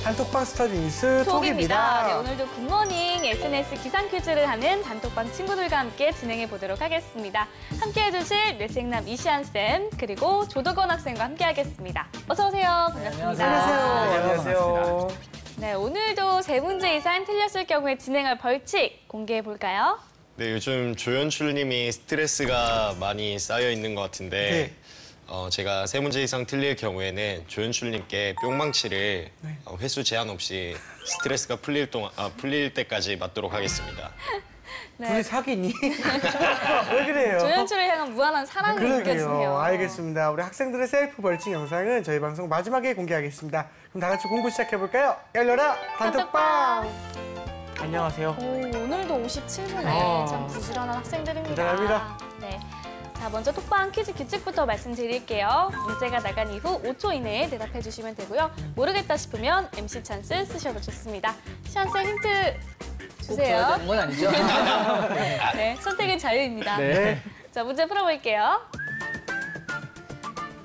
단톡방 스터디 뉴스 톡입니다. 네, 톡입니다. 오늘도 굿모닝 SNS 기상 퀴즈를 하는 단톡방 친구들과 함께 진행해 보도록 하겠습니다. 함께 해주실 뇌생남 이시안쌤 그리고 조덕원 학생과 함께 하겠습니다. 어서 오세요. 반갑습니다. 안녕하세요. 네, 오늘도 3문제 이상 틀렸을 경우에 진행할 벌칙 공개해 볼까요? 네, 요즘 조연출님이 스트레스가 많이 쌓여 있는 것 같은데 제가 3문제 이상 틀릴 경우에는 조연출님께 뿅망치를 횟수 제한 없이 스트레스가 풀릴 때까지 맞도록 하겠습니다. 네. 둘이 사귀니? 왜 그래요? 조연출을 향한 무한한 사랑이 느껴지네요. 알겠습니다. 우리 학생들의 셀프 벌칙 영상은 저희 방송 마지막에 공개하겠습니다. 그럼 다 같이 공부 시작해볼까요? 열려라 단톡방! 안녕하세요. 오, 오늘도 57분에 참 부지런한 학생들입니다. 대단합니다. 네. 자, 먼저 톡방 퀴즈 규칙부터 말씀드릴게요. 문제가 나간 이후 5초 이내에 대답해 주시면 되고요. 모르겠다 싶으면 MC 찬스 쓰셔도 좋습니다. 시안쌤 힌트 주세요. 꼭 줘야 되는 건 아니죠? 네, 선택은 자유입니다. 네. 자, 문제 풀어볼게요.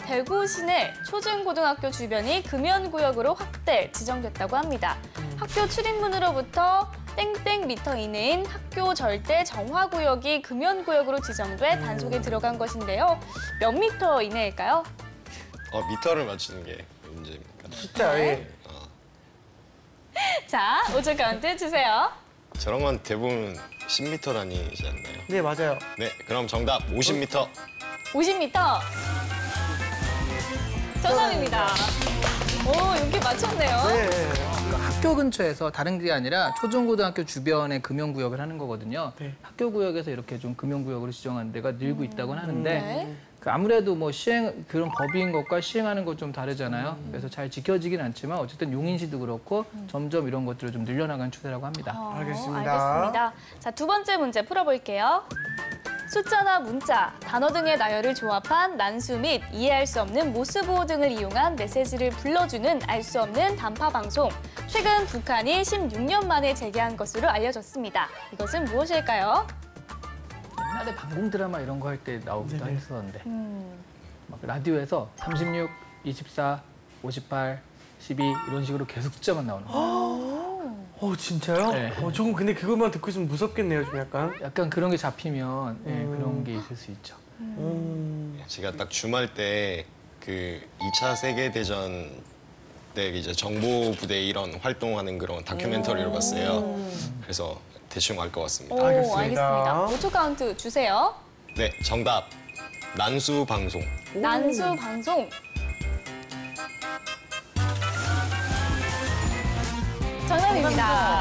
대구 시내 초중고등학교 주변이 금연구역으로 확대 지정됐다고 합니다. 학교 출입문으로부터 땡땡 미터 이내인 학교 절대 정화구역이 금연구역으로 지정돼 단속에 들어간 것인데요. 몇 미터 이내일까요? 미터를 맞추는 게 문제입니까? 진짜, 예. 자, 5초 카운트 주세요. 저런 건 대부분 10m 단위이지 않나요? 네, 맞아요. 네, 그럼 정답 50m. 50m. 정답입니다. 오, 이렇게 맞췄네요. 네. 학교 근처에서 다른 게 아니라 초중고등학교 주변에 금연구역을 하는 거거든요. 네. 학교 구역에서 이렇게 좀 금연구역으로 지정한 데가 늘고 있다고는 하는데 네. 그 아무래도 뭐 그런 법인 것과 시행하는 것 좀 다르잖아요. 그래서 잘 지켜지긴 않지만 어쨌든 용인시도 그렇고 점점 이런 것들을 좀 늘려나가는 추세라고 합니다. 알겠습니다. 알겠습니다. 자, 두 번째 문제 풀어볼게요. 숫자나 문자, 단어 등의 나열을 조합한 난수 및 이해할 수 없는 모스보호 등을 이용한 메시지를 불러주는 알 수 없는 단파 방송. 최근 북한이 16년 만에 재개한 것으로 알려졌습니다. 이것은 무엇일까요? 옛날에 방공 드라마 이런 거 할 때 나오기도 네네. 했었는데 막 라디오에서 36, 24, 58, 12 이런 식으로 계속 숫자만 나오는 거예요. 진짜요? 네. 조금 근데 그것만 듣고 있으면 무섭겠네요, 좀 약간. 약간 그런 게 잡히면 그런 게 있을 수 있죠. 제가 딱 주말 때 그 2차 세계대전 때 이제 정보부대 이런 활동하는 그런 다큐멘터리를 봤어요. 그래서 대충 알 것 같습니다. 오, 알겠습니다. 알겠습니다. 5초 카운트 주세요. 네, 정답. 난수 방송. 난수 방송. 정답입니다.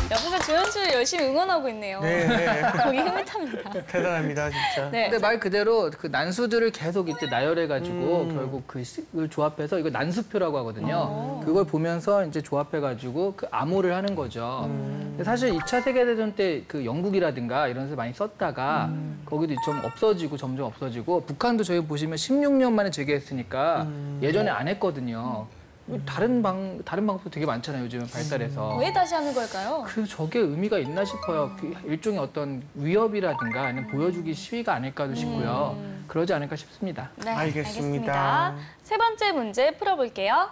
옆에서 조연출 열심히 응원하고 있네요. 네. 거기 흐뭇합니다. 대단합니다, 진짜. 네. 근데 말 그대로 그 난수들을 계속 이때 나열해가지고 결국 그걸 조합해서 이거 난수표라고 하거든요. 그걸 보면서 이제 조합해가지고 그 암호를 하는 거죠. 근데 사실 2차 세계대전 때 그 영국이라든가 이런 데서 많이 썼다가 거기도 좀 없어지고 점점 없어지고 북한도 저희 보시면 16년 만에 재개했으니까 예전에 안 했거든요. 다른 방법도 되게 많잖아요, 요즘은 발달해서. 왜 다시 하는 걸까요? 그래서 저게 의미가 있나 싶어요. 그 일종의 어떤 위협이라든가 아니면 보여주기 시위가 아닐까도 싶고요. 그러지 않을까 싶습니다. 네, 알겠습니다. 세 번째 문제 풀어볼게요.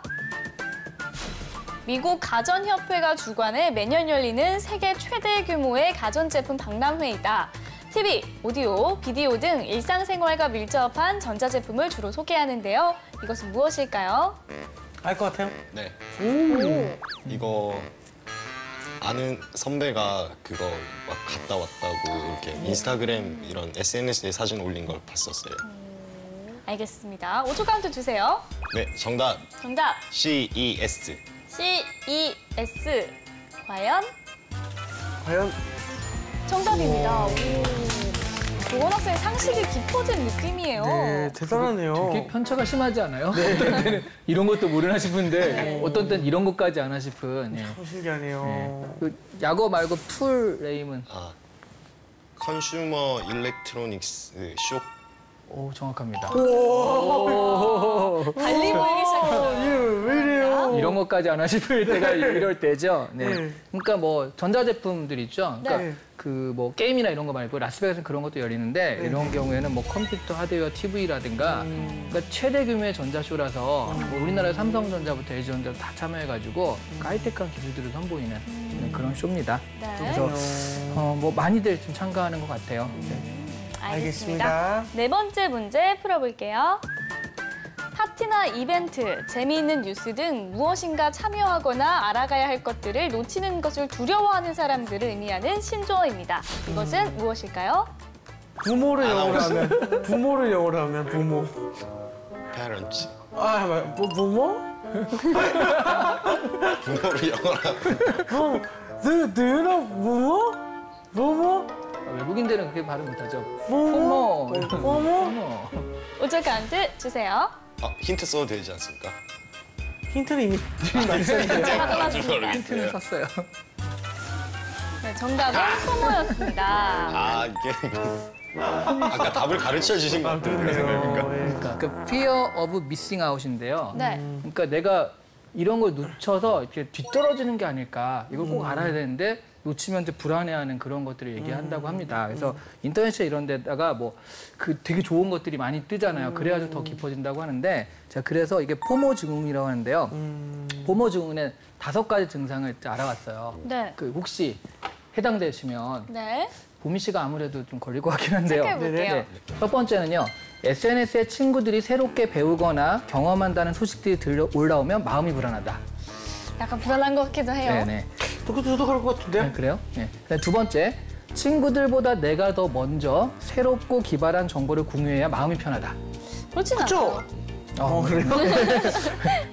미국 가전협회가 주관해 매년 열리는 세계 최대 규모의 가전제품 박람회이다. TV, 오디오, 비디오 등 일상생활과 밀접한 전자제품을 주로 소개하는데요. 이것은 무엇일까요? 알 것 같아요? 네. 이거 아는 선배가 그거 막 갔다 왔다고 이렇게 인스타그램 이런 SNS에 사진 올린 걸 봤었어요. 알겠습니다. 5초 카운트 주세요. 네, 정답. 정답, CES. CES. 과연? 과연? 정답입니다. 조건 학생 상식이 깊어진 느낌이에요. 네, 대단하네요. 되게 편차가 심하지 않아요? 어떤 때는 이런 것도 모르나 싶은데 어떤 때는 이런 것까지 아나 싶은. 예. 참 신기하네요. 그 약어 말고 툴 네임은 컨슈머 일렉트로닉스 쇼. 오, 정확합니다. 달리 보이기 시작했어요. 왜 이래요? 이런 이런 것까지 하나 싶을 때가 이럴 때죠. 네. 네. 그러니까 뭐 전자제품들 있죠. 그러니까 네. 그 뭐 게임이나 이런 거 말고 라스베가스는 그런 것도 열리는데 이런 경우에는 뭐 컴퓨터, 하드웨어, TV라든가 그러니까 최대 규모의 전자쇼라서 뭐 우리나라 삼성전자부터 LG전자 다 참여해가지고 하이테크한 기술들을 선보이는 그런 쇼입니다. 네. 그래서 뭐 많이들 좀 참가하는 것 같아요. 네. 알겠습니다. 네 번째 문제 풀어볼게요. 파티나 이벤트, 재미있는 뉴스 등 무엇인가 참여하거나 알아가야 할 것들을 놓치는 것을 두려워하는 사람들을 의미하는 신조어입니다. 이것은 무엇일까요? 부모를 영어로 하면 부모. parents. 부모? 부모를 영어로 하면 Do you know 부모? 부모? 외국인들은 그렇게 발음 못하죠. 부모? 부모. 5초 카운트 주세요. 힌트 써도 되지 않습니까? 힌트는 이미 말씀드렸는데. 제가 떠났습니다. 힌트는 썼어요. 네, 정답은 포모였습니다. 아 이게 아까 답을 가르쳐 주신 것 같은데 그 생각입니까? 네. 그 fear of missing out인데요. 네. 그러니까 내가 이런 걸 놓쳐서 이렇게 뒤떨어지는 게 아닐까. 이걸 꼭 알아야 되는데 놓치면 이제 불안해하는 그런 것들을 얘기한다고 합니다. 그래서 인터넷에 이런 데다가 뭐 그 되게 좋은 것들이 많이 뜨잖아요. 그래가지고 더 깊어진다고 하는데 자 그래서 이게 포모 증후군이라고 하는데요. 포모 증후군의 5가지 증상을 알아봤어요. 네. 그 혹시 해당되시면 네. 보미 씨가 아무래도 좀 걸릴 것 같긴 한데요. 체크해볼게요. 네네. 첫 번째는요. SNS에 친구들이 새롭게 배우거나 경험한다는 소식들이 올라오면 마음이 불안하다. 약간 불안한 것 같기도 해요. 네네. 저도 그럴 것 같은데? 네, 그래요? 네. 두 번째, 친구들보다 내가 더 먼저 새롭고 기발한 정보를 공유해야 마음이 편하다. 그렇진 그쵸? 않아요. 그래요?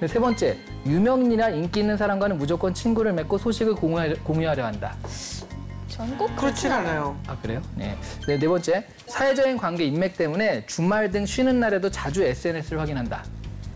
네, 세 번째, 유명인이나 인기 있는 사람과는 무조건 친구를 맺고 소식을 공유하려 한다. 전 꼭 그렇진 않아요. 아, 그래요? 네. 네 번째, 사회적인 관계 인맥 때문에 주말 등 쉬는 날에도 자주 SNS를 확인한다.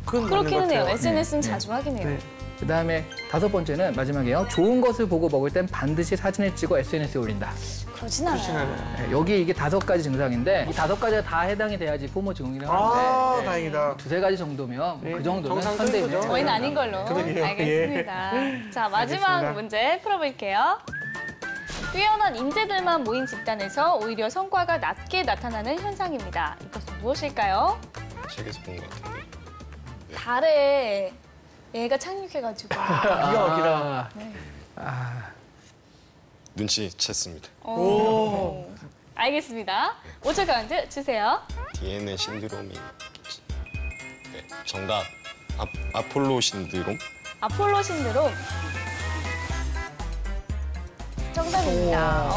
그건 맞는 것 그렇기는 해요. 같아요. SNS는 자주 확인해요. 네. 그다음에 5번째는 마지막이에요. 좋은 것을 보고 먹을 땐 반드시 사진을 찍어 SNS에 올린다. 그렇진 그렇진 않아요. 않아요. 네, 여기 이게 5가지 증상인데 이 5가지가 다 해당이 돼야지 포모 증후군이라고 하는데 다행이다. 2-3가지 정도면 네, 그 정도는 정상 현대인이에요. 끌고죠. 저희는 아닌 걸로 그러게요. 알겠습니다. 자, 마지막 알겠습니다. 문제 풀어볼게요. 뛰어난 인재들만 모인 집단에서 오히려 성과가 낮게 나타나는 현상입니다. 이것은 무엇일까요? 책에서 본 것 같은데. 달에 얘가 착륙해가지고 기가 막히다. 눈치챘습니다. 오. 알겠습니다. 5초 카운트 주세요. DNA 신드롬이 있겠지. 네, 정답. 아폴로 신드롬? 아폴로 신드롬. 정답입니다.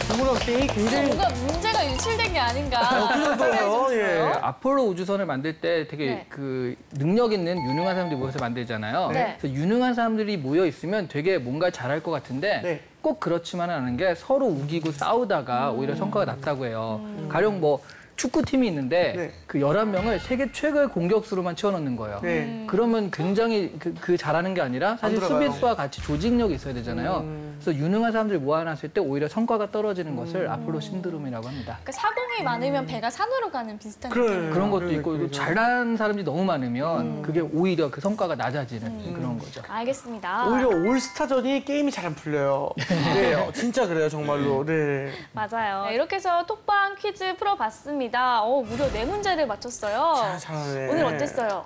주문학 생이 굉장히 뭔가 문제가 유출된 게 아닌가. 그래요. 예. 아폴로 우주선을 만들 때 되게 네. 그 능력 있는 유능한 사람들이 모여서 만들잖아요. 네. 그래서 유능한 사람들이 모여 있으면 되게 뭔가 잘할 것 같은데 네. 꼭 그렇지만은 않은 게 서로 우기고 싸우다가 오히려 성과가 낮다고 해요. 가령 뭐 축구팀이 있는데 네. 그 11명을 세계 최고의 공격수로만 채워넣는 거예요. 네. 그러면 굉장히 그 잘하는 게 아니라 사실 들어가요. 수비수와 같이 조직력이 있어야 되잖아요. 그래서 유능한 사람들이 모아놨을 때 오히려 성과가 떨어지는 것을 아폴로 신드롬이라고 합니다. 그러니까 사공이 많으면 배가 산으로 가는 비슷한 그래. 느낌. 그런 것도 그래, 있고 그래. 잘하는 사람들이 너무 많으면 그게 오히려 그 성과가 낮아지는 그런 거죠. 알겠습니다. 오히려 올스타전이 게임이 잘 안 풀려요. 네, 진짜 그래요, 정말로. 네. 맞아요. 네, 이렇게 해서 톡방 퀴즈 풀어봤습니다. 무려 4문제를 맞췄어요. 잘하네. 오늘 어땠어요?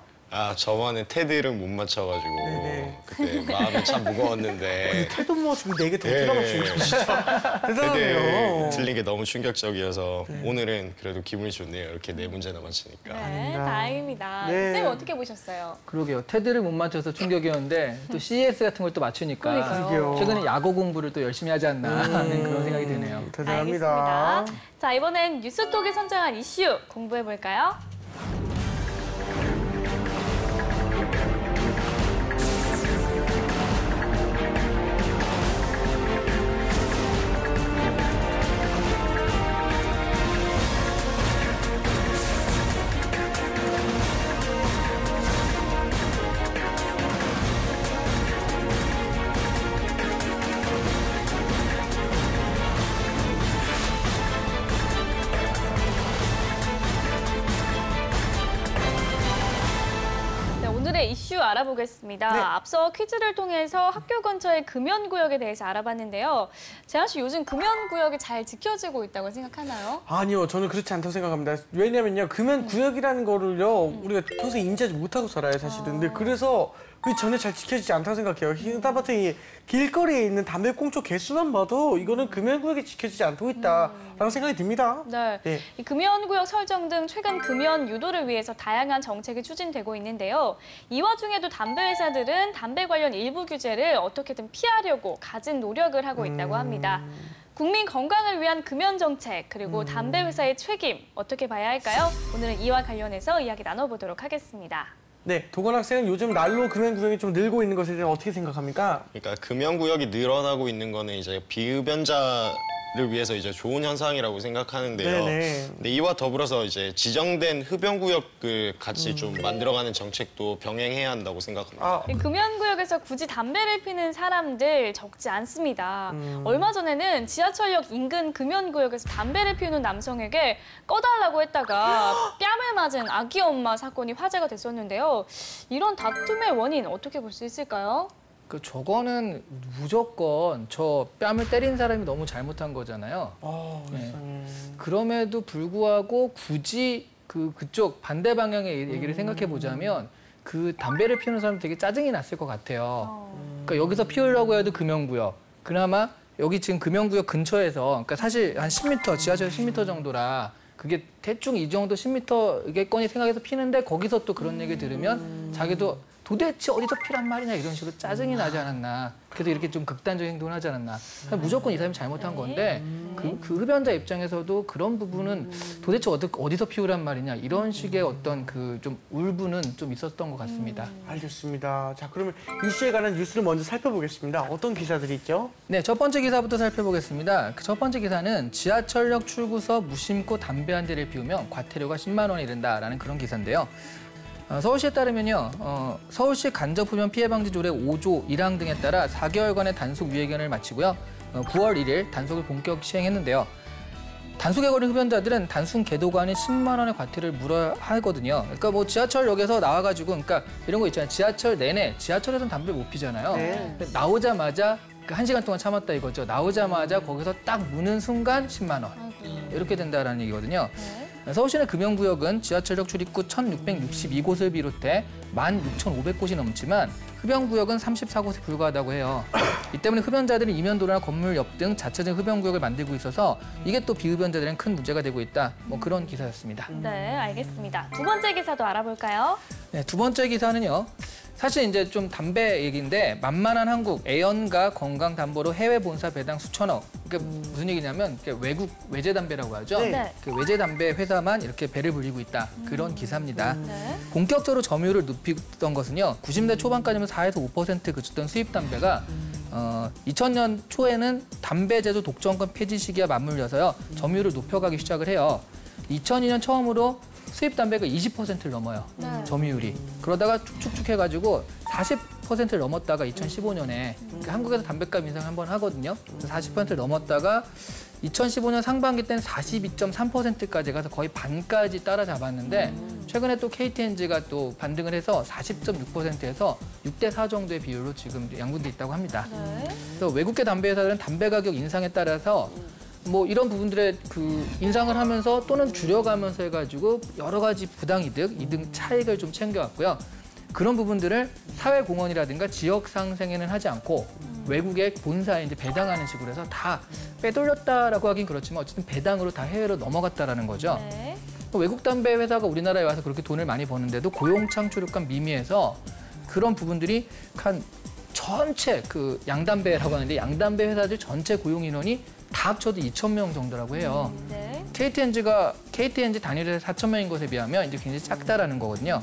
저번에 테드를 못 맞춰가지고 네네. 그때 마음이 참 무거웠는데 태도 뭐 지금 4개 더 네. 틀어맞추고 진짜 대단하네요. 테드 틀린 게 너무 충격적이어서 오늘은 그래도 기분이 좋네요. 이렇게 4문제나 맞추니까. 네, 다행입니다. 네. 쌤 어떻게 보셨어요? 그러게요. 테드를 못 맞춰서 충격이었는데 또 CES 같은 걸 또 맞추니까 그러니까요. 최근에 야구 공부를 또 열심히 하지 않나 하는 그런 생각이 드네요. 대단합니다. 알겠습니다. 자, 이번엔 뉴스톡이 선정한 이슈 공부해볼까요? 이슈 알아보겠습니다. 네. 앞서 퀴즈를 통해서 학교 근처의 금연구역에 대해서 알아봤는데요. 재한 씨, 요즘 금연구역이 잘 지켜지고 있다고 생각하나요? 아니요, 저는 그렇지 않다고 생각합니다. 왜냐면요, 금연구역이라는 거를요, 우리가 평소에 인지하지 못하고 살아요, 사실은. 근데 그래서 그게 전혀 잘 지켜지지 않다고 생각해요. 하다못해 길거리에 있는 담배꽁초 개수만 봐도 이거는 금연구역이 지켜지지 않고 있다라고 생각이 듭니다. 네. 예. 이 금연구역 설정 등 최근 금연 유도를 위해서 다양한 정책이 추진되고 있는데요. 이 와중에도 담배 회사들은 담배 관련 일부 규제를 어떻게든 피하려고 갖은 노력을 하고 있다고 합니다. 국민 건강을 위한 금연 정책, 그리고 담배 회사의 책임 어떻게 봐야 할까요? 오늘은 이와 관련해서 이야기 나눠보도록 하겠습니다. 네, 도건 학생은 요즘 날로 금연구역이 좀 늘고 있는 것에 대해 어떻게 생각합니까? 그러니까 금연구역이 늘어나고 있는 거는 이제 비흡연자를 위해서 이제 좋은 현상이라고 생각하는데요. 네네. 근데 이와 더불어서 이제 지정된 흡연구역을 같이 좀 만들어가는 정책도 병행해야 한다고 생각합니다. 아, 이 금연구역에서 굳이 담배를 피는 사람들 적지 않습니다. 얼마 전에는 지하철역 인근 금연구역에서 담배를 피우는 남성에게 꺼달라고 했다가 뺨을 맞은 아기 엄마 사건이 화제가 됐었는데요. 이런 다툼의 원인 어떻게 볼 수 있을까요? 저거는 무조건 저 뺨을 때린 사람이 너무 잘못한 거잖아요. 네. 그럼에도 불구하고 굳이 그쪽 반대 방향의 얘기를 생각해 보자면 그 담배를 피우는 사람 되게 짜증이 났을 것 같아요. 그러니까 여기서 피우려고 해도 금연구역. 그나마 여기 지금 금연구역 근처에서, 그러니까 사실 한 10m, 지하철 10m 정도라 그게 대충 이 정도 10m겠거니 생각해서 피는데 거기서 또 그런 얘기 들으면 자기도 도대체 어디서 피란 말이냐 이런 식으로 짜증이 나지 않았나. 그래도 이렇게 좀 극단적인 행동을 하지 않았나. 무조건 이 사람이 잘못한 건데 그 흡연자 입장에서도 그런 부분은 도대체 어디서 피우란 말이냐 이런 식의 어떤 그 좀 울분은 좀 있었던 것 같습니다. 알겠습니다. 자, 그러면 이슈에 관한 뉴스를 먼저 살펴보겠습니다. 어떤 기사들이 있죠? 네, 첫 번째 기사부터 살펴보겠습니다. 그 첫 번째 기사는 지하철역 출구서 무심코 담배 한 대를 피우면 과태료가 10만 원이 이른다라는 그런 기사인데요. 서울시에 따르면요, 서울시 간접흡연 피해방지 조례 5조 1항 등에 따라 4개월간의 단속 유예기간을 마치고요. 9월 1일 단속을 본격 시행했는데요. 단속에 걸린 흡연자들은 단순 계도관이 10만 원의 과태료를 물어야 하거든요. 그러니까 뭐 지하철역에서 나와가지고, 그러니까 이런 거 있잖아요. 지하철 내내, 지하철에서는 담배를 못 피잖아요. 네. 근데 나오자마자 1시간 동안 참았다 이거죠. 나오자마자 거기서 딱 무는 순간 10만 원. 이렇게 된다라는 얘기거든요. 서울시내 금연구역은 지하철역 출입구 1,662곳을 비롯해 16,500곳이 넘지만 흡연구역은 34곳에 불과하다고 해요. 이 때문에 흡연자들이 이면도로나 건물 옆 등 자체적인 흡연구역을 만들고 있어서 이게 또 비흡연자들에겐 큰 문제가 되고 있다. 뭐 그런 기사였습니다. 네, 알겠습니다. 두 번째 기사도 알아볼까요? 네, 두 번째 기사는요. 사실 이제 좀 담배 얘기인데 만만한 한국 애연가 건강 담보로 해외 본사 배당 수천억. 그러니까 무슨 얘기냐면 외국 외제 담배라고 하죠. 네. 그 외제 담배 회사만 이렇게 배를 불리고 있다. 그런 기사입니다. 네. 본격적으로 점유율을 높이던 것은요. 90대 초반까지는 4에서 5% 그쳤던 수입 담배가 2000년 초에는 담배 제조 독점권 폐지 시기와 맞물려서요. 점유율을 높여가기 시작을 해요. 2002년 처음으로 수입 담배가 20%를 넘어요. 네. 점유율이. 그러다가 쭉쭉쭉 해가지고 40%를 넘었다가 2015년에 한국에서 담배값 인상을 한번 하거든요. 40%를 넘었다가 2015년 상반기 때는 42.3%까지 가서 거의 반까지 따라잡았는데 최근에 또 KTNG가 또 반등을 해서 40.6%에서 6대4 정도의 비율로 지금 양분돼 있다고 합니다. 네. 그래서 외국계 담배 회사들은 담배 가격 인상에 따라서 뭐 이런 부분들의 그 인상을 하면서 또는 줄여가면서 해가지고 여러 가지 부당이득, 이등 차익을 좀 챙겨왔고요. 그런 부분들을 사회공헌이라든가 지역 상생에는 하지 않고 외국의 본사에 이제 배당하는 식으로 해서 다 빼돌렸다라고 하긴 그렇지만 어쨌든 배당으로 다 해외로 넘어갔다라는 거죠. 네. 외국 담배 회사가 우리나라에 와서 그렇게 돈을 많이 버는데도 고용 창출효과는 미미해서 그런 부분들이 한 전체 그 양담배라고 하는데 양담배 회사들 전체 고용 인원이 다 합쳐도 2,000명 정도라고 해요. 네. KTNG 단위로 4,000명인 것에 비하면 이제 굉장히 작다라는 거거든요.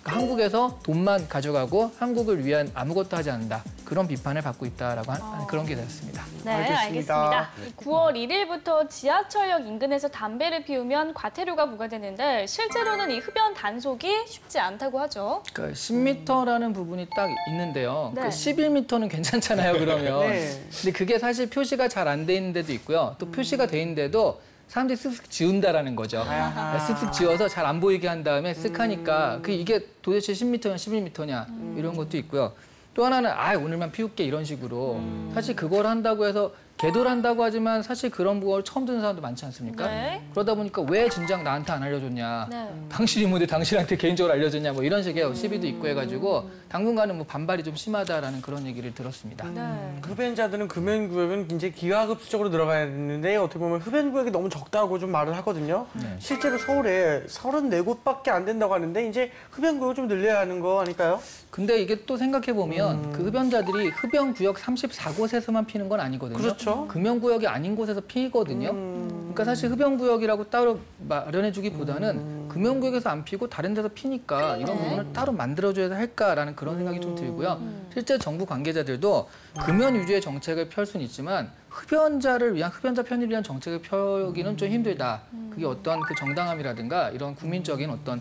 그러니까 한국에서 돈만 가져가고 한국을 위한 아무것도 하지 않는다. 그런 비판을 받고 있다라고 하는 그런 기사였습니다. 네, 알겠습니다. 알겠습니다. 9월 1일부터 지하철역 인근에서 담배를 피우면 과태료가 부과되는데 실제로는 이 흡연 단속이 쉽지 않다고 하죠. 그러니까 10m라는 부분이 딱 있는데요. 네. 그 11m는 괜찮잖아요, 그러면. 네. 근데 그게 사실 표시가 잘 안 돼 있는 데도 있고요. 또 표시가 돼 있는데도 사람들이 쓱쓱 지운다라는 거죠. 아하. 쓱쓱 지워서 잘 안 보이게 한 다음에 쓱 하니까 이게 도대체 10m냐 11m냐 이런 것도 있고요. 또 하나는 오늘만 피울게 이런 식으로 사실 그걸 한다고 해서 계도한다고 하지만 사실 그런 걸 처음 듣는 사람도 많지 않습니까? 네. 그러다 보니까 왜 진작 나한테 안 알려줬냐? 네. 당신이 뭔데 당신한테 개인적으로 알려줬냐? 뭐 이런 식의 시비도 있고 해가지고 당분간은 뭐 반발이 좀 심하다라는 그런 얘기를 들었습니다. 네. 흡연자들은 금연구역은 굉장히 기하급수적으로 들어가야 되는데 어떻게 보면 흡연구역이 너무 적다고 좀 말을 하거든요. 실제로 서울에 34곳밖에 안 된다고 하는데 이제 흡연구역을 좀 늘려야 하는 거 아닐까요? 근데 이게 또 생각해 보면 그 흡연자들이 흡연구역 34곳에서만 피는 건 아니거든요. 그렇죠. 금연구역이 아닌 곳에서 피거든요. 그러니까 사실 흡연구역이라고 따로 마련해주기보다는 금연구역에서 안 피고 다른 데서 피니까 이런 부분을 따로 만들어줘야 할까라는 그런 생각이 좀 들고요. 실제 정부 관계자들도 금연 위주의 정책을 펼 수는 있지만 흡연자를 위한 흡연자 편의를 위한 정책을 펴기는 좀 힘들다. 그게 어떤 그 정당함이라든가 이런 국민적인 어떤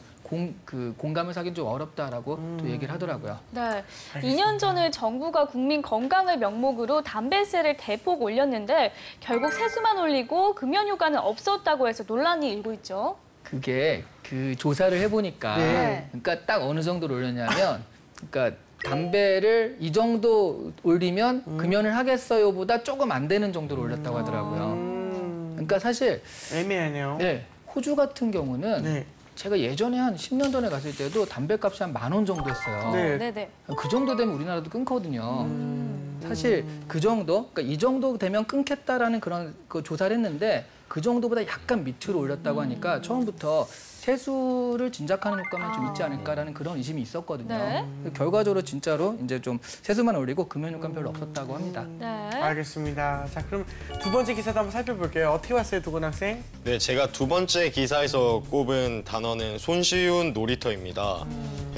공감을 사긴 좀 어렵다라고 또 얘기를 하더라고요. 네. 2년 전에 정부가 국민 건강을 명목으로 담배세를 대폭 올렸는데 결국 세수만 올리고 금연 효과는 없었다고 해서 논란이 일고 있죠. 그게 그 조사를 해보니까 네. 그러니까 딱 어느 정도로 올렸냐면 그러니까 담배를 이 정도 올리면 금연을 하겠어요보다 조금 안 되는 정도로 올렸다고 하더라고요. 그러니까 사실 애매하네요. 네, 호주 같은 경우는 네. 제가 예전에 한 10년 전에 갔을 때도 담배값이 한 10,000원 정도 했어요. 네. 네네. 그 정도 되면 우리나라도 끊거든요. 사실 그 정도, 그러니까 이 정도 되면 끊겠다라는 그런 그 조사를 했는데 그 정도보다 약간 밑으로 올렸다고 하니까 처음부터 세수를 진작하는 효과만 좀 있지 않을까라는 그런 의심이 있었거든요. 네. 결과적으로 진짜로 이제 좀 세수만 올리고 금연 효과는 별로 없었다고 합니다. 네. 알겠습니다. 자, 그럼 두 번째 기사도 한번 살펴볼게요. 어떻게 왔어요, 두건 학생? 네, 제가 두 번째 기사에서 꼽은 단어는 손쉬운 놀이터입니다.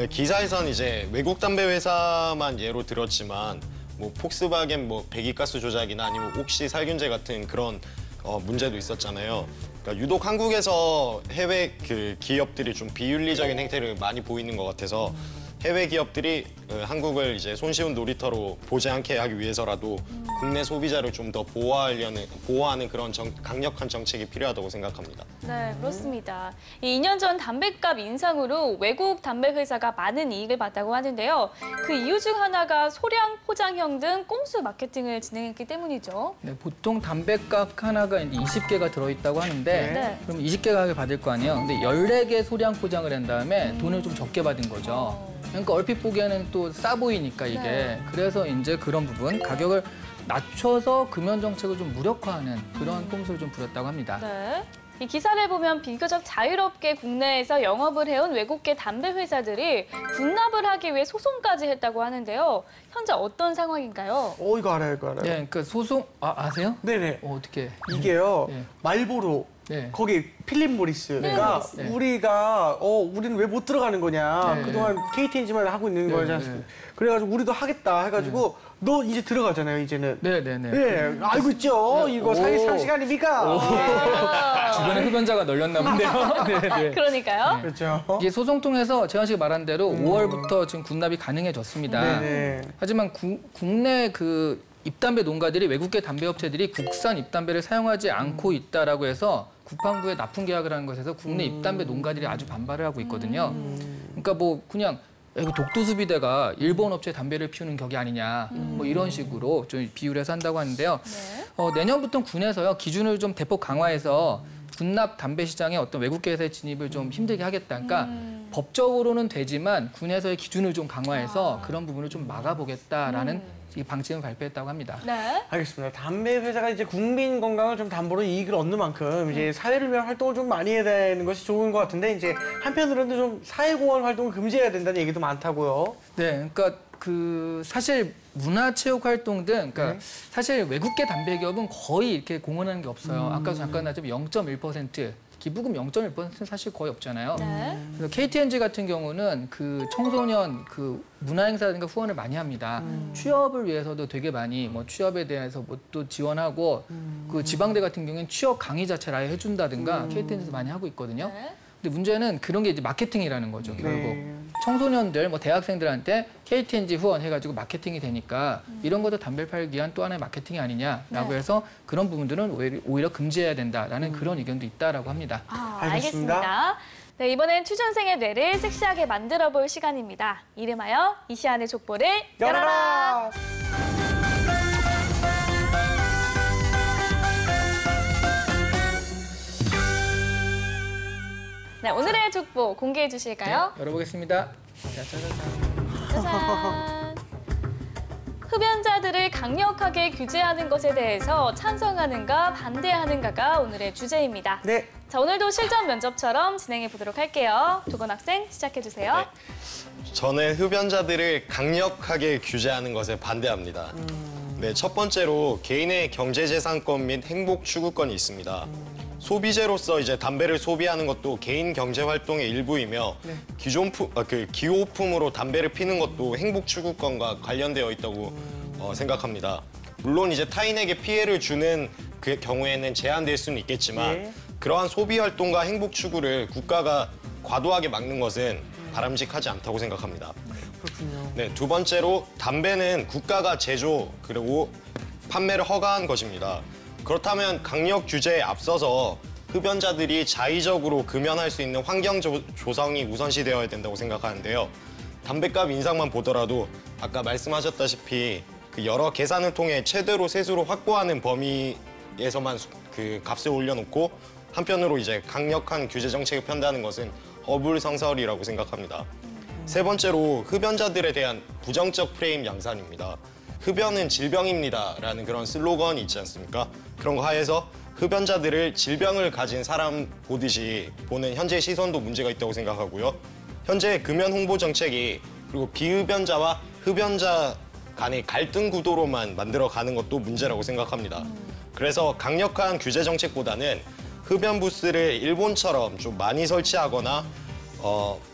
기사에선 이제 외국 담배 회사만 예로 들었지만 뭐 폭스바겐 뭐 배기가스 조작이나 아니면 옥시 살균제 같은 그런 문제도 있었잖아요. 그러니까 유독 한국에서 해외 그 기업들이 좀 비윤리적인 행태를 많이 보이는 것 같아서 해외 기업들이 한국을 이제 손쉬운 놀이터로 보지 않게 하기 위해서라도 국내 소비자를 좀 더 보호하는 그런 강력한 정책이 필요하다고 생각합니다. 네, 그렇습니다. 이 2년 전 담배값 인상으로 외국 담배 회사가 많은 이익을 봤다고 하는데요. 그 이유 중 하나가 소량 포장형 등 꼼수 마케팅을 진행했기 때문이죠. 네, 보통 담배값 하나가 이제 20개가 들어있다고 하는데 네. 그럼 20개 가격을 받을 거 아니에요. 근데 14개 소량 포장을 한 다음에 돈을 좀 적게 받은 거죠. 그러니까 얼핏 보기에는 또 싸 보이니까 이게. 네. 그래서 이제 그런 부분 가격을 낮춰서 금연 정책을 좀 무력화하는 그런 꼼수를 좀 부렸다고 합니다. 네. 이 기사를 보면 비교적 자유롭게 국내에서 영업을 해온 외국계 담배 회사들이 분납을 하기 위해 소송까지 했다고 하는데요. 현재 어떤 상황인가요? 이거 알아요, 이거 알아요. 네, 그러니까 소송 아세요? 네네. 어떻게? 이게요, 네. 말보로. 네. 거기 필립 모리스가 네. 우리가 우리는 왜 못 들어가는 거냐. 네. 그동안 KTNG만 하고 있는 네, 거지 네. 않습니까? 그래가지고 우리도 하겠다 해가지고 너 이제 들어가잖아요, 이제는. 네네네. 네, 알고 있죠. 이거 사실상식 아닙니까? 주변에 흡연자가 널렸나 본데요. 네네. 그러니까요. 그렇죠. 이게 소송 통해서 재환 씨가 말한 대로 5월부터 지금 군납이 가능해졌습니다. 네네. 하지만 국내 그 입담배 농가들이 외국계 담배 업체들이 국산 입담배를 사용하지 않고 있다라고 해서 국방부에 납품 계약을 하는 것에서 국내 입담배 농가들이 아주 반발을 하고 있거든요. 그러니까 뭐 그냥 이거 독도수비대가 일본 업체 담배를 피우는 격이 아니냐 뭐 이런 식으로 좀 비유를 해서 한다고 하는데요. 네. 내년부터 군에서요 기준을 좀 대폭 강화해서 군납 담배 시장에 어떤 외국계 회사의 진입을 좀 힘들게 하겠다. 그러니까 법적으로는 되지만 군에서의 기준을 좀 강화해서 그런 부분을 좀 막아보겠다라는 이 방침을 발표했다고 합니다. 네. 알겠습니다. 담배 회사가 이제 국민 건강을 좀 담보로 이익을 얻는 만큼 이제 사회를 위한 활동을 좀 많이 해야 되는 것이 좋은 것 같은데 이제 한편으로는 좀 사회공헌 활동을 금지해야 된다는 얘기도 많다고요. 네, 그러니까 그 사실 문화체육 활동 등 그러니까 사실 외국계 담배 기업은 거의 이렇게 공헌하는 게 없어요. 아까도 잠깐 나왔지만 0.1%. 기부금 0.1%는 사실 거의 없잖아요. 네. 그래서 KTNG 같은 경우는 그 청소년 그 문화행사라든가 후원을 많이 합니다. 취업을 위해서도 되게 많이 뭐 취업에 대해서 뭐 또 지원하고 그 지방대 같은 경우는 취업 강의 자체를 아예 해준다든가 KTNG에서 많이 하고 있거든요. 네. 근데 문제는 그런 게 이제 마케팅이라는 거죠, 결국. 네. 청소년들, 뭐 대학생들한테 KTNG 후원 해가지고 마케팅이 되니까 이런 것도 담배를 팔기 위한 또 하나의 마케팅이 아니냐라고 네. 해서 그런 부분들은 오히려 금지해야 된다라는 그런 의견도 있다라고 합니다. 알겠습니다. 네, 이번엔 취준생의 뇌를 섹시하게 만들어 볼 시간입니다. 이름하여 이시안의 족보를 열어라. 네, 오늘의 족보 공개해 주실까요? 네, 열어보겠습니다. 자, 짜자잔. 짜잔. 흡연자들을 강력하게 규제하는 것에 대해서 찬성하는가 반대하는가가 오늘의 주제입니다. 네. 자, 오늘도 실전 면접처럼 진행해 보도록 할게요. 도건 학생 시작해 주세요. 네. 저는 흡연자들을 강력하게 규제하는 것에 반대합니다. 네, 첫 번째로 개인의 경제재산권 및 행복 추구권이 있습니다. 소비재로서 이제 담배를 소비하는 것도 개인 경제 활동의 일부이며 기호품으로 담배를 피는 것도 행복 추구권과 관련되어 있다고 생각합니다. 물론 이제 타인에게 피해를 주는 그 경우에는 제한될 수는 있겠지만 네. 그러한 소비 활동과 행복 추구를 국가가 과도하게 막는 것은 바람직하지 않다고 생각합니다. 그렇군요. 네, 두 번째로 담배는 국가가 제조 그리고 판매를 허가한 것입니다. 그렇다면 강력 규제에 앞서서 흡연자들이 자의적으로 금연할 수 있는 환경 조성이 우선시되어야 된다고 생각하는데요. 담배값 인상만 보더라도 아까 말씀하셨다시피 그 여러 계산을 통해 최대로 세수로 확보하는 범위에서만 그 값을 올려놓고 한편으로 이제 강력한 규제 정책을 편다는 것은 어불성설이라고 생각합니다. 세 번째로 흡연자들에 대한 부정적 프레임 양산입니다. 흡연은 질병입니다라는 그런 슬로건이 있지 않습니까? 그런 거 하에서 흡연자들을 질병을 가진 사람 보듯이 보는 현재 시선도 문제가 있다고 생각하고요. 현재 금연 홍보 정책이 그리고 비흡연자와 흡연자 간의 갈등 구도로만 만들어가는 것도 문제라고 생각합니다. 그래서 강력한 규제 정책보다는 흡연 부스를 일본처럼 좀 많이 설치하거나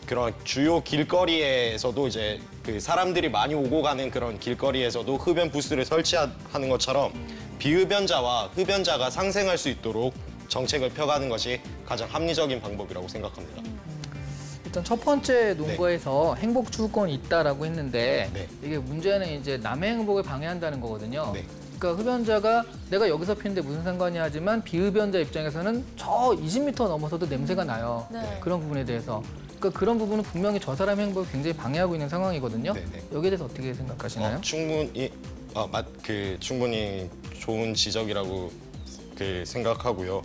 그런 주요 길거리에서도 이제 그 사람들이 많이 오고 가는 그런 길거리에서도 흡연 부스를 설치하는 것처럼 비흡연자와 흡연자가 상생할 수 있도록 정책을 펴가는 것이 가장 합리적인 방법이라고 생각합니다. 일단 첫 번째 논거에서 행복 추구권이 있다라고 했는데 네. 이게 문제는 이제 남의 행복을 방해한다는 거거든요. 네. 그러니까 흡연자가 내가 여기서 피는데 무슨 상관이 하지만 비흡연자 입장에서는 저 20m 넘어서도 냄새가 나요. 네. 그런 부분에 대해서. 그러니까 그런 부분은 분명히 저 사람의 행복을 굉장히 방해하고 있는 상황이거든요. 네, 네. 여기에 대해서 어떻게 생각하시나요? 충분히 좋은 지적이라고 생각하고요.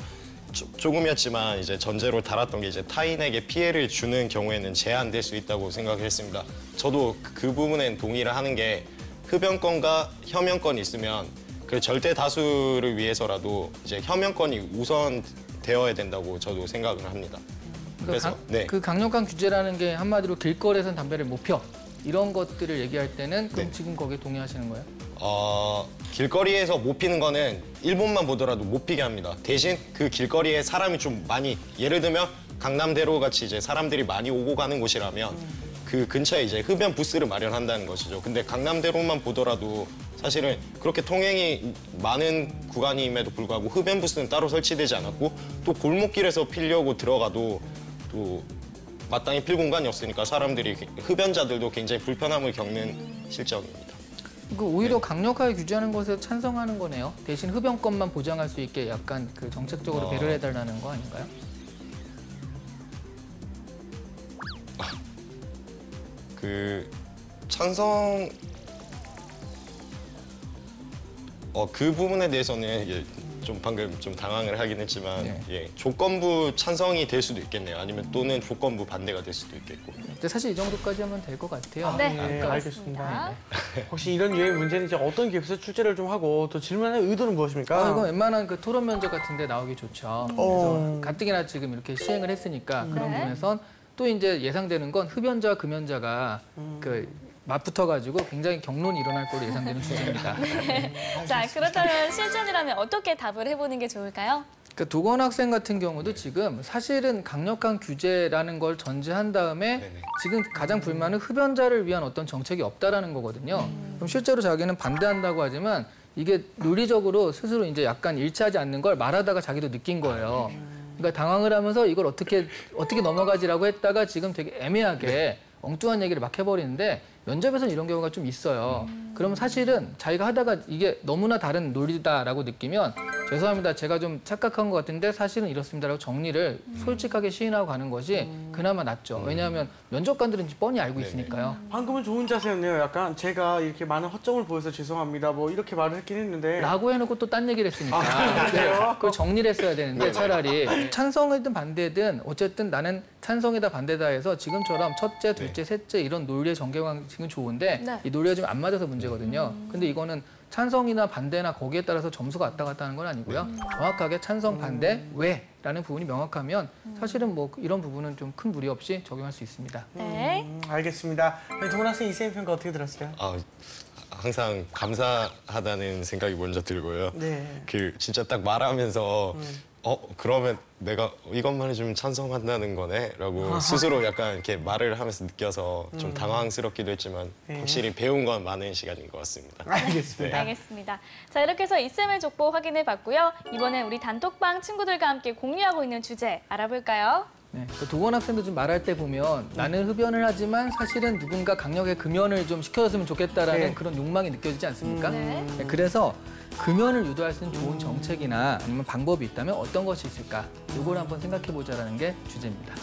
조금이었지만 이제 전제로 달았던 게 이제 타인에게 피해를 주는 경우에는 제한될 수 있다고 생각했습니다. 저도 그 부분엔 동의를 하는 게 흡연권과 혐연권이 있으면 그 절대 다수를 위해서라도 이제 혐연권이 우선되어야 된다고 저도 생각을 합니다. 그러니까 네. 그 강력한 규제라는 게 한마디로 길거리에서는 담배를 못 펴. 이런 것들을 얘기할 때는 그럼 네. 지금 거기에 동의하시는 거예요? 길거리에서 못 피는 거는 일본만 보더라도 못 피게 합니다. 대신 그 길거리에 사람이 좀 많이, 예를 들면 강남대로 같이 이제 사람들이 많이 오고 가는 곳이라면 그 근처에 이제 흡연 부스를 마련한다는 것이죠. 근데 강남대로만 보더라도 사실은 그렇게 통행이 많은 구간임에도 불구하고 흡연 부스는 따로 설치되지 않았고 또 골목길에서 피려고 들어가도 또 마땅히 필 공간이 없으니까 사람들이 흡연자들도 굉장히 불편함을 겪는 실정입니다. 그 오히려 강력하게 규제하는 것에 찬성하는 거네요. 대신 흡연권만 보장할 수 있게 약간 그 정책적으로 배려를 해달라는 거 아닌가요? 찬성 그 부분에 대해서는 예, 좀 방금 좀 당황을 하긴 했지만 네. 예, 조건부 찬성이 될 수도 있겠네요. 아니면 또는 조건부 반대가 될 수도 있겠고. 근데 사실 이 정도까지 하면 될 것 같아요. 네, 네, 그렇습니다. 알겠습니다. 혹시 이런 유의 문제는 이제 어떤 기업에서 출제를 좀 하고 또 질문하는 의도는 무엇입니까? 이건 웬만한 그 토론 면접 같은 데 나오기 좋죠. 그래서 가뜩이나 지금 이렇게 시행을 했으니까 그런 네. 부분에선 또 이제 예상되는 건 흡연자, 금연자가 그 맞붙어가지고 굉장히 경론이 일어날 걸로 예상되는 주제입니다. 자, 그렇다면 실전이라면 어떻게 답을 해보는 게 좋을까요? 그러니까 도건 학생 같은 경우도 지금 사실은 강력한 규제라는 걸 전제한 다음에 네네. 지금 가장 불만은 흡연자를 위한 어떤 정책이 없다라는 거거든요. 그럼 실제로 자기는 반대한다고 하지만 이게 논리적으로 스스로 이제 약간 일치하지 않는 걸 말하다가 자기도 느낀 거예요. 그러니까 당황을 하면서 이걸 어떻게 넘어가지라고 했다가 지금 되게 애매하게 엉뚱한 얘기를 막 해버리는데 면접에서는 이런 경우가 좀 있어요. 그러면 사실은 자기가 하다가 이게 너무나 다른 논리다라고 느끼면 죄송합니다. 제가 좀 착각한 것 같은데 사실은 이렇습니다라고 정리를 솔직하게 시인하고 가는 것이 그나마 낫죠. 왜냐하면 면접관들은 뻔히 알고 있으니까요. 방금은 좋은 자세였네요. 약간 제가 이렇게 많은 허점을 보여서 죄송합니다. 뭐 이렇게 말을 했긴 했는데. 라고 해놓고 또 딴 얘기를 했으니까 그래요? 그걸 정리를 했어야 되는데 차라리 찬성이든 반대든 어쨌든 나는 찬성이다 반대다 해서 지금처럼 첫째, 둘째, 셋째 이런 논리의 전개방식은 좋은데 네. 이 논리가 좀 안 맞아서 문제거든요. 근데 이거는 찬성이나 반대나 거기에 따라서 점수가 왔다 갔다 하는 건 아니고요. 정확하게 찬성, 반대, 왜라는 부분이 명확하면 사실은 뭐 이런 부분은 좀 큰 무리 없이 적용할 수 있습니다. 네. 알겠습니다. 동원 학생 이쌤 평가 어떻게 들었어요? 항상 감사하다는 생각이 먼저 들고요. 네. 그 진짜 딱 말하면서 그러면 내가 이것만 해주면 찬성한다는 거네? 라고 스스로 약간 이렇게 말을 하면서 느껴서 좀 당황스럽기도 했지만 확실히 배운 건 많은 시간인 것 같습니다. 알겠습니다. 알겠습니다. 자, 이렇게 해서 이쌤의 족보 확인해 봤고요. 이번엔 우리 단톡방 친구들과 함께 공유하고 있는 주제 알아볼까요? 네, 도건 학생도 좀 말할 때 보면 나는 흡연을 하지만 사실은 누군가 강력하게 금연을 좀 시켜줬으면 좋겠다라는 네. 그런 욕망이 느껴지지 않습니까? 네. 네, 그래서 금연을 유도할 수 있는 좋은 정책이나 아니면 방법이 있다면 어떤 것이 있을까? 이걸 한번 생각해보자라는 게 주제입니다.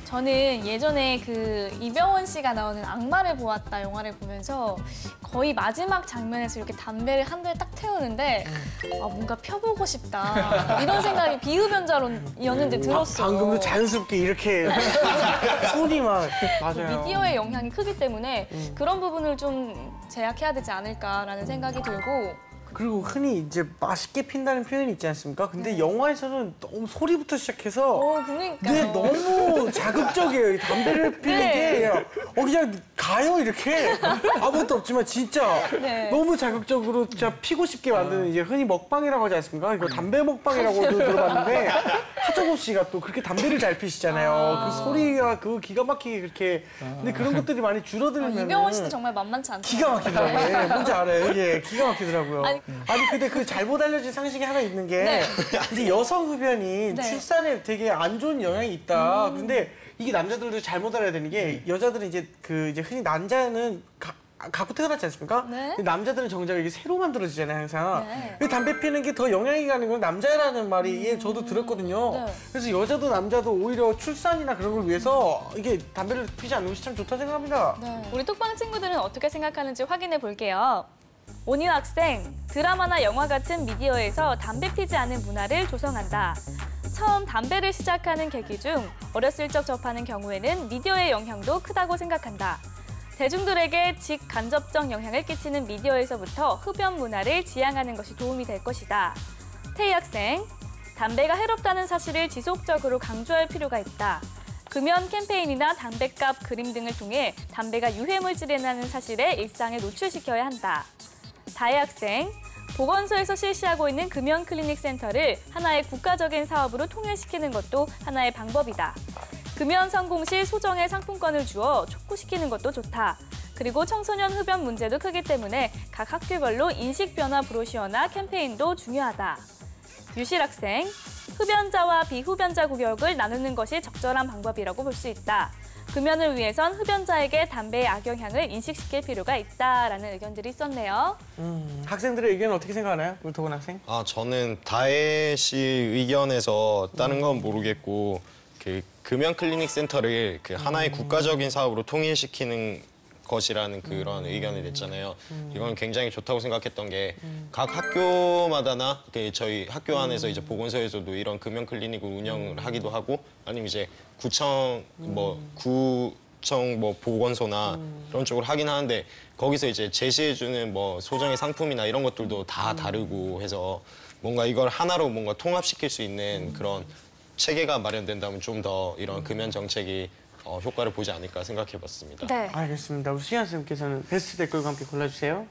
저는 예전에 그 이병헌 씨가 나오는 악마를 보았다 영화를 보면서 거의 마지막 장면에서 이렇게 담배를 한 대 딱 태우는데 뭔가 펴보고 싶다 이런 생각이 비흡연자론이었는데 들었어요. 방금도 자연스럽게 이렇게 손이 막 맞아요. 미디어의 영향이 크기 때문에 그런 부분을 좀 제약해야 되지 않을까라는 생각이 들고 그리고 흔히 이제 맛있게 핀다는 표현이 있지 않습니까? 근데 영화에서는 너무 소리부터 시작해서 그러니까요. 네, 너무 자극적이에요. 이 담배를 피는 네. 게 그냥 가요 이렇게 아무것도 없지만 진짜 네. 너무 자극적으로 진짜 피고 싶게 만드는 이제 흔히 먹방이라고 하지 않습니까? 이거 담배 먹방이라고도 들어봤는데 하정우 씨가 또 그렇게 담배를 잘 피시잖아요. 그 소리가 그 기가 막히게 그렇게 근데 그런 것들이 많이 줄어들면 이병헌 씨도 정말 만만치 않다. 기가 막히더라고요. 예, 뭔지 알아요. 예, 기가 막히더라고요. 아니, 근데 그 잘못 알려진 상식이 하나 있는 게 네. 이제 여성 흡연이 네. 출산에 되게 안 좋은 영향이 있다. 근데 이게 남자들도 잘못 알아야 되는 게 여자들은 이제 흔히 남자는 갖고 태어났지 않습니까? 네. 근데 남자들은 정작 이게 새로 만들어지잖아요, 항상. 네. 근데 담배 피는 게 더 영향이 가는 건 남자라는 말이 예, 저도 들었거든요. 네. 그래서 여자도 남자도 오히려 출산이나 그런 걸 위해서 이게 담배를 피지 않는 것이 참 좋다 생각합니다. 우리 톡방 친구들은 어떻게 생각하는지 확인해 볼게요. 온유 학생, 드라마나 영화 같은 미디어에서 담배 피지 않은 문화를 조성한다. 처음 담배를 시작하는 계기 중 어렸을 적 접하는 경우에는 미디어의 영향도 크다고 생각한다. 대중들에게 직간접적 영향을 끼치는 미디어에서부터 흡연 문화를 지향하는 것이 도움이 될 것이다. 태희 학생, 담배가 해롭다는 사실을 지속적으로 강조할 필요가 있다. 금연 캠페인이나 담배값 그림 등을 통해 담배가 유해물질이라는 사실에 일상에 노출시켜야 한다. 다혜 학생, 보건소에서 실시하고 있는 금연 클리닉 센터를 하나의 국가적인 사업으로 통일시키는 것도 하나의 방법이다. 금연 성공 시 소정의 상품권을 주어 촉구시키는 것도 좋다. 그리고 청소년 흡연 문제도 크기 때문에 각 학교별로 인식 변화 브로셔나 캠페인도 중요하다. 유실 학생, 흡연자와 비흡연자 구역을 나누는 것이 적절한 방법이라고 볼 수 있다. 금연을 위해선 흡연자에게 담배의 악영향을 인식시킬 필요가 있다라는 의견들이 있었네요. 학생들의 의견은 어떻게 생각하나요? 우리 도건 학생? 저는 다혜 씨 의견에서 다른 건 모르겠고 그 금연 클리닉 센터를 그 하나의 국가적인 사업으로 통일시키는 것이라는 그런 의견을 냈잖아요. 이건 굉장히 좋다고 생각했던 게 각 학교마다나 저희 학교 안에서 이제 보건소에서도 이런 금연 클리닉을 운영을 하기도 하고 아니면 이제 구청 보건소나 이런 쪽으로 하긴 하는데 거기서 이제 제시해주는 뭐 소정의 상품이나 이런 것들도 다 다르고 해서 뭔가 이걸 하나로 뭔가 통합시킬 수 있는 그런 체계가 마련된다면 좀 더 이런 금연 정책이 효과를 보지 않을까 생각해봤습니다. 네. 알겠습니다. 우리 시현 선생님께서는 베스트 댓글과 함께 골라주세요.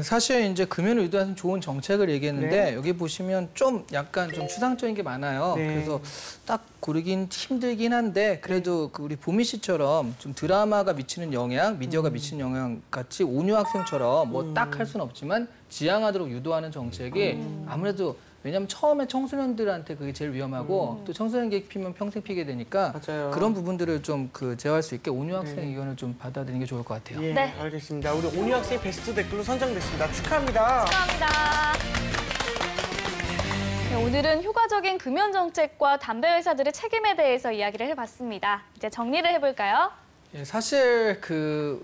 사실 이제 금연을 유도하는 좋은 정책을 얘기했는데 네. 여기 보시면 좀 약간 좀 추상적인 게 많아요. 네. 그래서 딱 고르긴 힘들긴 한데 그래도 그 우리 보미 씨처럼 좀 드라마가 미치는 영향, 미디어가 미치는 영향 같이 온유 학생처럼 뭐 딱 할 수는 없지만 지향하도록 유도하는 정책이 아무래도 왜냐하면 처음에 청소년들한테 그게 제일 위험하고 또 청소년기 피면 평생 피게 되니까 맞아요. 그런 부분들을 좀 제어할 수 있게 온유 학생 의견을 좀 받아들이는 게 좋을 것 같아요. 예, 네. 알겠습니다. 우리 온유 학생 베스트 댓글로 선정됐습니다. 축하합니다. 감사합니다. 네, 오늘은 효과적인 금연 정책과 담배 회사들의 책임에 대해서 이야기를 해봤습니다. 이제 정리를 해볼까요? 예, 사실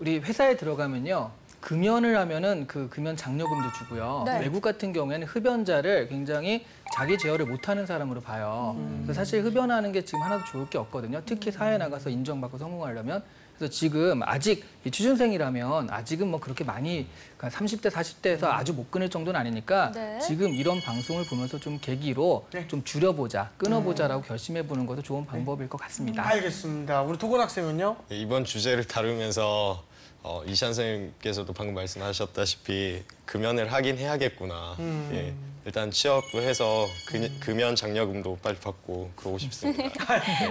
우리 회사에 들어가면요. 금연을 하면은 그 금연 장려금도 주고요. 네. 외국 같은 경우에는 흡연자를 굉장히 자기 제어를 못하는 사람으로 봐요. 그래서 사실 흡연하는 게 지금 하나도 좋을 게 없거든요. 특히 사회에 나가서 인정받고 성공하려면. 그래서 지금 아직 이 취준생이라면 아직은 뭐 그렇게 많이 그러니까 30대, 40대에서 아주 못 끊을 정도는 아니니까 네. 지금 이런 방송을 보면서 좀 계기로 좀 줄여보자, 끊어보자라고 결심해보는 것도 좋은 방법일 것 같습니다. 알겠습니다. 우리 도건 학생은요? 이번 주제를 다루면서 이시 선생님께서도 방금 말씀하셨다시피 금연을 하긴 해야겠구나. 예, 일단 취업도 해서 금연 장려금도 빨리 받고 그러고 싶습니다.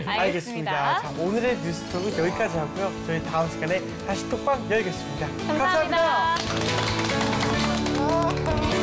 알겠습니다. 자, 오늘의 뉴스톡은 여기까지 하고요. 저희 다음 시간에 다시 톡방 열겠습니다. 감사합니다. 감사합니다.